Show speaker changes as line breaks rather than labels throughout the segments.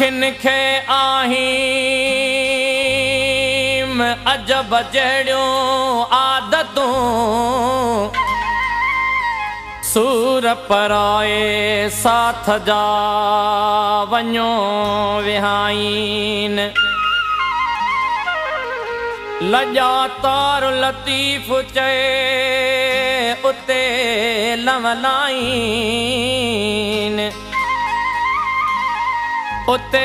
किनखे आहिम अजब जहिड़ियूं आदतूं सूर पराए साथ जा वञो विहाइन लॼा तार लतीफ़ चए उते लवलाइन उते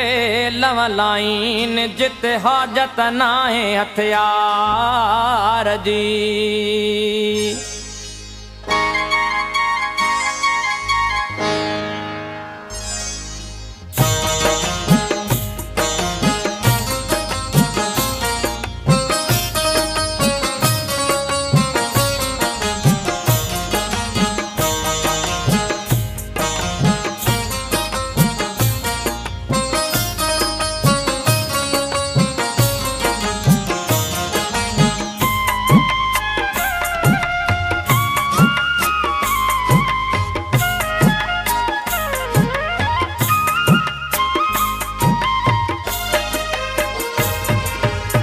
लवलाइन जिते हाजत नाहे हथियार जी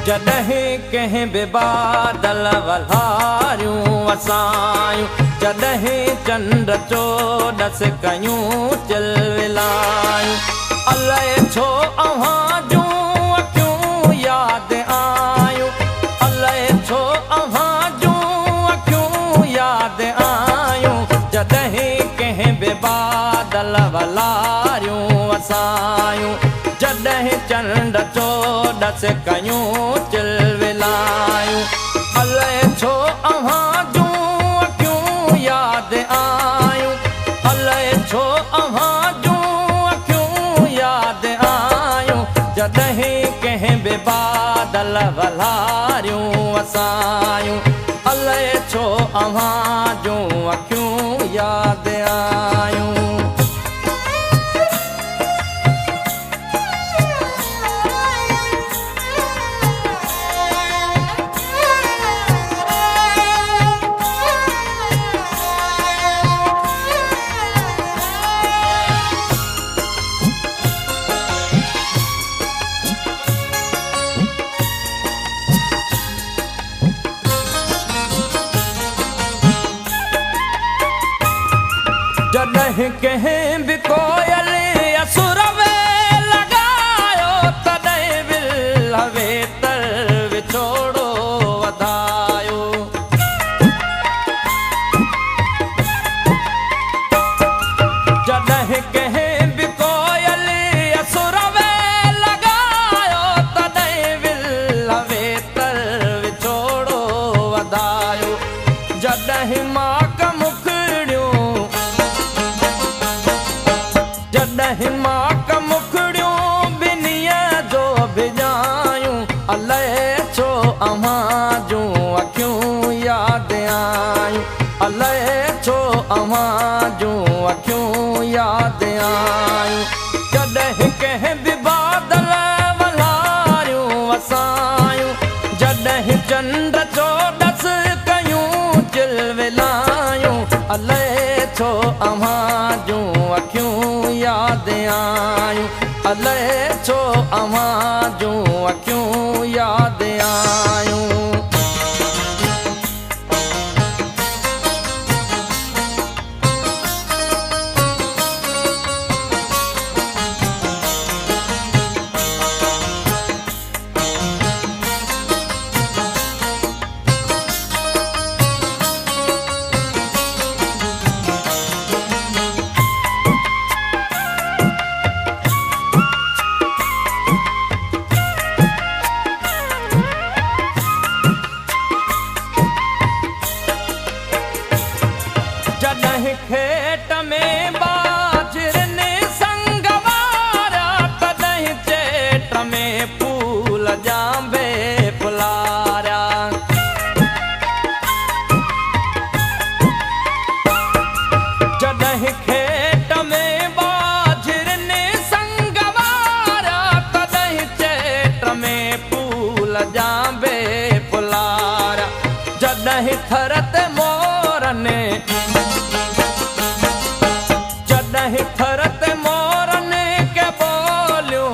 जॾहिं कंहिं बि बादल वल्हारियूं वसायूं जॾहिं चंड चोॾस कयूं चिलविलायूं अलाए छो अव्हां जूं अखियूं यादि आयूं अलाए छो अव्हां जूं अखियूं यादि आयूं जॾहिं कंहिं बि बादल वल्हारियूं वसायूं जॾहिं चंड चोॾस कयूं चिलविलायूं अलाए छो अव्हां जूं अखियूं यादि आयूं अलाए छो अव्हां जूं अखियूं यादि आयूं जॾहिं कंहिं बि बादल वल्हारियूं वसायूं अलाए छो अव्हां जूं अखियूं यादि आयूं जॾहिं कंहिं बि कोयल असुर में लॻायो तॾहिं विल वेतर विछोड़ो वधायो जॾहिं कंहिं बि कोयल असुर में लॻायो तॾहिं विल वेतर विछोड़ो वधायो जॾहिं माक जॾहिं माक मुखड़ियूं ॿिन्हीअ जो भिॼायूं अलाए छो अव्हां जूं अखियूं यादि आयूं अलाए छो अव्हां जूं अखियूं यादि आयूं जॾहिं कंहिं बि बादल वल्हारियूं वसायूं जॾहिं चंड चोॾस कयूं चिलविलायूं अलाए छो अव्हां जूं अखियूं यादि आयूं अलाए छो अव्हां जूं अखियूं यादि आयूं जॾहिं खेत में बाजरनि संग वारा तॾहिं चेट में फूल जांबे फुलारिया जॾहिं खेत में बाजरनि संग वारा तॾहिं चेट में फूल जांबे फुलारिया जॾहिं थर ते मोरनि जॾहिं थर ते मोरनि के बोलियूं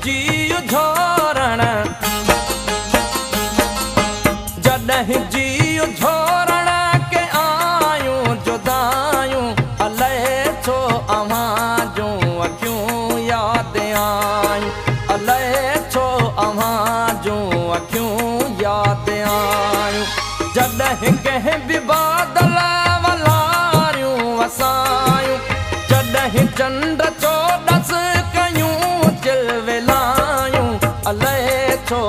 जी झोरण जॾहिं जी झोरण के आयूं जुदायूं अलाए छो अव्हां जूं अखियूं यादि आयूं अलाए छो अव्हां जूं अखियूं यादि आयूं जॾहिं कंहिं बि बादल वलारियूं वसायूं जॾहिं चंड चोॾस कयूं चिलविलायूं अलाए छो